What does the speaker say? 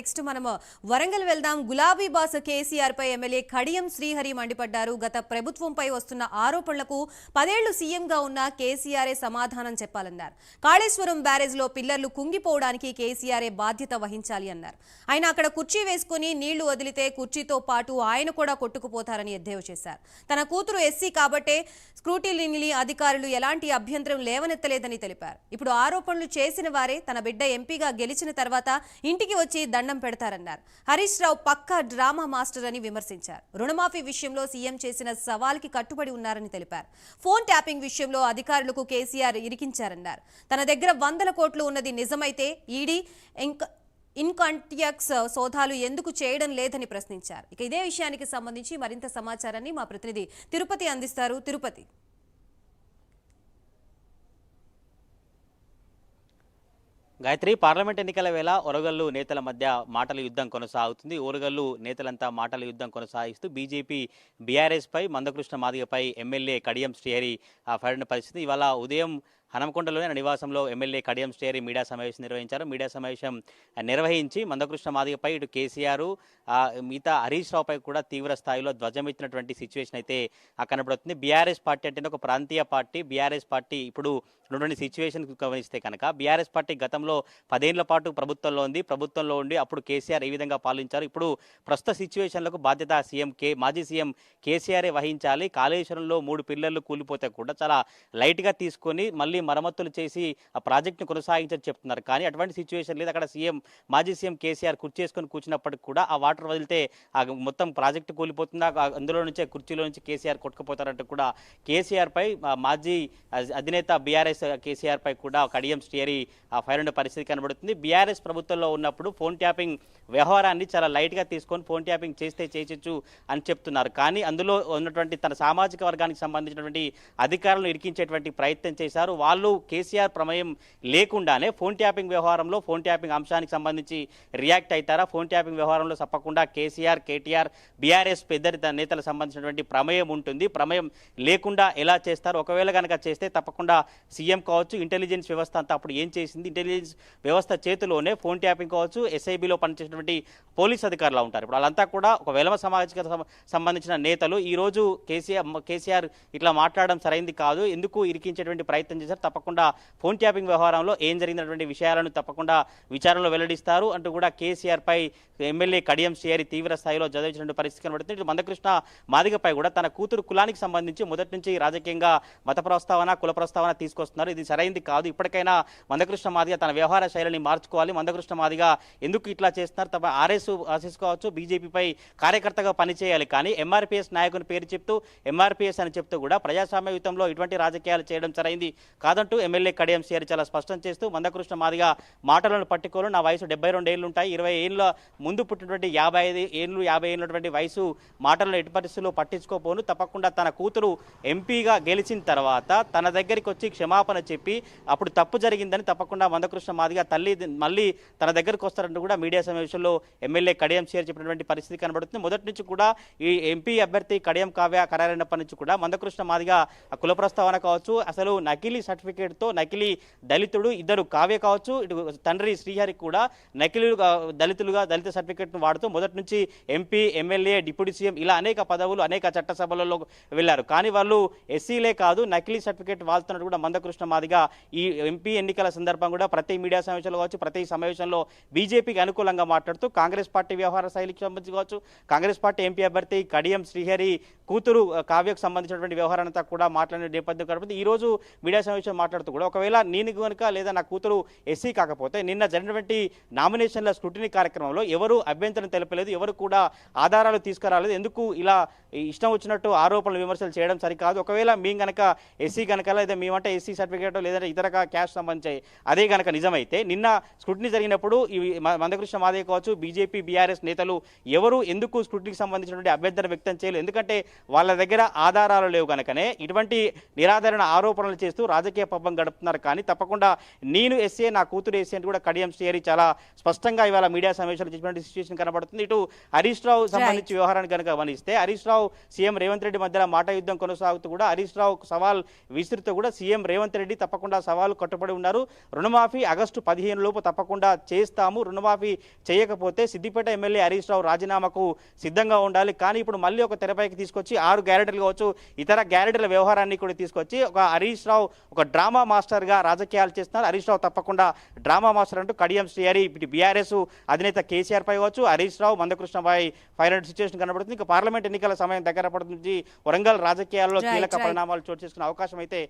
Next మనం వరంగల్ వెళ్దాం. గులాబీ బాస్ కేసీఆర్ పై ఎమ్మెల్యే కడియం శ్రీహరి మండిపడ్డారు. గత ప్రభుత్వంపై వస్తున్న ఆరోపణలకు 10 ఏళ్లు సీఎంగా ఉన్న కేసీఆరే సమాధానం చెప్పాలన్నారు. కాళేశ్వరం బ్యారేజ్ లో పిల్లర్లు కుంగిపోవడానికి కేసీఆరే బాధ్యత వహించాలి అన్నారు. ఆయన అక్కడ కుర్చీ వేసుకుని నీళ్లు వదిలితే కుర్చీతో పాటు ఆయన కూడా కొట్టుకుపోతారని ఎద్దేవా చేశారు. తన కూతురు ఎస్సీ కాబట్టే స్క్రూటినీ అధికారులు ఎలాంటి అభ్యంతరం లేవనెత్తలేదని తెలిపారు. ఇప్పుడు ఆరోపణలు చేసిన వారే తన బిడ్డ ఎంపీగా గెలిచిన తర్వాత ఇంటికి వచ్చి దండం పెడతారన్నారు. హరీష్ రావు పక్కా డ్రామా మాస్టర్ అని విమర్శించారు. రుణమాఫీ విషయంలో సీఎం చేసిన సవాల్కి కట్టుబడి ఉన్నారని తెలిపారు. ఫోన్ ట్యాపింగ్ విషయంలో అధికారులకు కేసీఆర్ ఇరికించారన్నారు. తన దగ్గర 100 కోట్లు ఉన్నది నిజమైతే ఈడీ ఇన్కాంటియాక్స్ సోదాలు ఎందుకు చేయడం లేదని ప్రశ్నించారు. ఇక ఇదే విషయానికి సంబంధించి మరింత సమాచారాన్ని మా ప్రతినిధి తిరుపతి అందిస్తారు. తిరుపతి. గాయత్రి, పార్లమెంట్ ఎన్నికల వేళ ఒరగల్లు నేతల మధ్య మాటల యుద్ధం కొనసాగుతుంది. ఓరగల్లు నేతలంతా మాటల యుద్ధం కొనసాగిస్తూ బీజేపీ బీఆర్ఎస్ పై మందకృష్ణ మాదిగపై ఎమ్మెల్యే కడియం శ్రీహరి ఫైరిన పరిస్థితి. ఇవాళ ఉదయం హనంకొండలోని నివాసంలో ఎమ్మెల్యే కడియం శ్రీహరి మీడియా సమావేశం నిర్వహించారు. మీడియా సమావేశం నిర్వహించి మందకృష్ణ మాదిగపై ఇటు కేసీఆర్ మిగతా హరీష్ రావుపై కూడా తీవ్ర స్థాయిలో ధ్వజమెత్తినటువంటి సిచ్యువేషన్ అయితే కనబడుతుంది. బీఆర్ఎస్ పార్టీ అంటే ఒక ప్రాంతీయ పార్టీ. బీఆర్ఎస్ పార్టీ ఇప్పుడు ఉన్నటువంటి సిచ్యువేషన్ గమనిస్తే కనుక బీఆర్ఎస్ పార్టీ గతంలో 10 ఏళ్ల పాటు ప్రభుత్వంలో ఉంది. ప్రభుత్వంలో ఉండి అప్పుడు కేసీఆర్ ఏ విధంగా పాలించారు. ఇప్పుడు ప్రస్తుత సిచ్యువేషన్లకు బాధ్యత మాజీ సీఎం కేసీఆరే వహించాలి. కాళేశ్వరంలో 3 పిల్లర్లు కూలిపోతే కూడా చాలా లైట్గా తీసుకొని మళ్ళీ మరమ్మతులు చేసి ఆ ప్రాజెక్టును కొనసాగించని చెప్తున్నారు. కానీ అటువంటి సిచ్యువేషన్ లేదు. అక్కడ మాజీ సీఎం కేసీఆర్ కుర్చీ చేసుకొని కూర్చున్నప్పటికి కూడా ఆ వాటర్ వదిలితే మొత్తం ప్రాజెక్టు కూలిపోతుందా, అందులో నుంచే కుర్చీలో నుంచి కేసీఆర్ కొట్టుకుపోతారంటూ కూడా కేసీఆర్ పై మాజీ అధినేత బీఆర్ఎస్ కేసీఆర్ పై కూడా కడియం శ్రీహరి ఫైర్ అయిన పరిస్థితి కనబడుతుంది. బీఆర్ఎస్ ప్రభుత్వంలో ఉన్నప్పుడు ఫోన్ ట్యాపింగ్ వ్యవహారాన్ని చాలా లైట్గా తీసుకొని ఫోన్ ట్యాపింగ్ చేస్తే చేయొచ్చు అని చెప్తున్నారు. కానీ అందులో ఉన్నటువంటి తన సామాజిక వర్గానికి సంబంధించినటువంటి అధికారులను ఇరికించేటువంటి ప్రయత్నం చేశారు. వాళ్ళు కేసీఆర్ ప్రమేయం లేకుండానే ఫోన్ ట్యాపింగ్ వ్యవహారంలో ఫోన్ ట్యాపింగ్ అంశానికి సంబంధించి రియాక్ట్ అవుతారా? ఫోన్ ట్యాపింగ్ వ్యవహారంలో తప్పకుండా కేసీఆర్, కేటీఆర్, బీఆర్ఎస్ పెద్ద నేతలకు సంబంధించినటువంటి ప్రమేయం ఉంటుంది. ప్రమేయం లేకుండా ఎలా చేస్తారు? ఒకవేళ కనుక చేస్తే తప్పకుండా సీఎం కావచ్చు, ఇంటెలిజెన్స్ వ్యవస్థ అంతా అప్పుడు ఏం చేసింది? ఇంటెలిజెన్స్ వ్యవస్థ చేతిలోనే ఫోన్ ట్యాపింగ్ కావచ్చు, ఎస్ఐబిలో పనిచేసినటువంటి పోలీస్ అధికారులు ఉంటారు. ఇప్పుడు వాళ్ళంతా కూడా ఒక వెలమ సామాజిక సంబంధించిన నేతలు. ఈరోజు కేసీఆర్ ఇట్లా మాట్లాడడం సరైంది కాదు, ఎందుకు ఇరికించేటువంటి ప్రయత్నం చేశారు, తప్పకుండా ఫోన్ ట్యాపింగ్ వ్యవహారంలో ఏం జరిగినటువంటి విషయాలను తప్పకుండా విచారణలో వెల్లడిస్తారు అంటూ కూడా కేసీఆర్ పై ఎమ్మెల్యే కడియం శ్రీహరి తీవ్ర స్థాయిలో జదించిన పరిస్థితి కనబడుతుంది. మందకృష్ణ మాదిగపై కూడా తన కూతురు కులానికి సంబంధించి మొదటి నుంచి రాజకీయంగా మత ప్రస్తావన, కుల ప్రస్తావన తీసుకొస్తున్నారు. ఇది సరైంది కాదు. ఇప్పటికైనా మందకృష్ణ మాదిగ తన వ్యవహార శైలిని మార్చుకోవాలి. మందకృష్ణ మాదిగ ఎందుకు ఇట్లా చేస్తున్నారు? తప్ప ఆర్ఎస్ కావచ్చు, బీజేపీపై కార్యకర్తగా పనిచేయాలి. కానీ ఎంఆర్పీఎస్ నాయకుని పేరు చెప్తూ ఎంఆర్పీఎస్ అని చెప్తూ కూడా ప్రజాస్వామ్యయుతంలో ఇటువంటి రాజకీయాలు చేయడం సరైంది కాదంటూ ఎమ్మెల్యే కడియం శ్రీహరి చాలా స్పష్టం చేస్తూ మందకృష్ణ మాదిగ మాటలను పట్టుకోరు. నా వయసు 72 ఏళ్ళు ఉంటాయి. 20 ఏళ్ళ ముందు పుట్టినటువంటి 50 ఏళ్ళటువంటి వయసు మాటలను ఎట్టి పరిస్థితుల్లో పట్టించుకోపోను. తప్పకుండా తన కూతురు ఎంపీగా గెలిచిన తర్వాత తన దగ్గరికి వచ్చి క్షమాపణ చెప్పి అప్పుడు తప్పు జరిగిందని తప్పకుండా మందకృష్ణ మాదిగ తల్లి మళ్ళీ తన దగ్గరకు వస్తారంటూ కూడా మీడియా సమావేశంలో ఎమ్మెల్యే కడియం శ్రీహరి చెప్పినటువంటి పరిస్థితి కనబడుతుంది. మొదటి నుంచి కూడా ఈ ఎంపీ అభ్యర్థి కడియం కావ్య ఖరారైనప్పటి నుంచి కూడా మందకృష్ణ మాదిగ కుల ప్రస్తావన కావచ్చు, అసలు నకిలీ సర్టిఫికేట్తో నకిలీ దళితుడు, ఇద్దరు కావ్య కావచ్చు, ఇటు తండ్రి శ్రీహరి కూడా దళిత సర్టిఫికేట్ను వాడుతూ మొదటి నుంచి ఎంపీ, ఎమ్మెల్యే, డిప్యూటీ సీఎం ఇలా అనేక పదవులు అనేక చట్టసభలలో వెళ్లారు. కానీ వాళ్ళు ఎస్సీలే కాదు నకిలీ సర్టిఫికేట్ వాళ్తున్నట్టు కూడా మందకృష్ణ మాదిగ ఈ ఎంపీ ఎన్నికల సందర్భం కూడా ప్రతి మీడియా సమావేశంలో కావచ్చు, ప్రతి సమావేశంలో బీజేపీకి అనుకూలంగా మాట్లాడుతూ కాంగ్రెస్ పార్టీ వ్యవహార శైలికి సంబంధించి కావచ్చు, కాంగ్రెస్ పార్టీ ఎంపీ అభ్యర్థి కడియం శ్రీహరి కూతురు కావ్యకు సంబంధించినటువంటి వ్యవహారంతా కూడా మాట్లాడిన నేపథ్యం కనబడుతుంది. ఈ రోజు మీడియా సమావేశం మాట్లాడుతూ కూడా ఒకవేళ నేను కనుక లేదా నా కూతురు ఎస్సీ కాకపోతే నిన్న జరిగినటువంటి నామినేషన్ల స్క్రూటినీ కార్యక్రమంలో ఎవరు అభ్యంతరం తెలపలేదు, ఎవరు కూడా ఆధారాలు తీసుకురాలేదు, ఎందుకు ఇలా ఇష్టం వచ్చినట్టు ఆరోపణలు విమర్శలు చేయడం సరికాదు. ఒకవేళ మేము కనుక ఎస్సీ కనుక లేదా మేమంటే ఎస్సీ సర్టిఫికేట్ లేదంటే ఇతర క్యాస్ట్ సంబంధించి అదే కనుక నిజమైతే నిన్న స్క్రూటినీ జరిగినప్పుడు ఈ మందకృష్ణ మాదిగ కావచ్చు, బీజేపీ, బీఆర్ఎస్ నేతలు ఎవరు ఎందుకు స్క్రూటినీకి సంబంధించినటువంటి అభ్యంతరం వ్యక్తం చేయలేదు? ఎందుకంటే వాళ్ళ దగ్గర ఆధారాలు లేవు కనుకనే ఇటువంటి నిరాధారణ ఆరోపణలు చేస్తూ రాజకీయ రాజకీయ పబ్బం గడుపుతున్నారు. కానీ తప్పకుండా నేను ఎస్ఏ, నా కూతురు ఎస్ఏ అని కూడా కడియం శ్రీహరి చాలా స్పష్టంగా ఇవాళ మీడియా సమావేశాలు చెప్పినటువంటి సిచ్యువేషన్ కనబడుతుంది. ఇటు హరీష్ రావు సంబంధించి వ్యవహారాన్ని కనుక గమనిస్తే హరీష్ రావు సీఎం రేవంత్ రెడ్డి మధ్యలో మాట యుద్ధం కొనసాగుతూ కూడా హరీష్ రావు సవాల్ విసురుతూ కూడా సీఎం రేవంత్ రెడ్డి తప్పకుండా సవాలు కట్టుబడి ఉన్నారు. రుణమాఫీ ఆగస్టు 15 లోపు తప్పకుండా చేస్తాము, రుణమాఫీ చేయకపోతే సిద్దిపేట ఎమ్మెల్యే హరీష్ రావు రాజీనామాకు సిద్ధంగా ఉండాలి. కానీ ఇప్పుడు మళ్ళీ ఒక తెరపైకి తీసుకొచ్చి 6 గ్యారెంటీలు కావచ్చు, ఇతర గ్యారెంటీల వ్యవహారాన్ని కూడా తీసుకొచ్చి ఒక హరీష్ రావు ఒక డ్రామా మాస్టర్గా రాజకీయాలు చేస్తున్నారు. హరీష్ రావు తప్పకుండా డ్రామా మాస్టర్ అంటూ కడియం శ్రీహరి బీఆర్ఎస్ అధినేత కేసీఆర్ పై కావచ్చు, హరీష్ రావు మందకృష్ణపై ఫైర్ సిచ్యువేషన్ కనబడుతుంది. ఇంకా పార్లమెంట్ ఎన్నికల సమయం దగ్గర పడుతుంది. వరంగల్ రాజకీయాల్లో కీలక పరిణామాలు చోటు చేసుకునే అవకాశం అయితే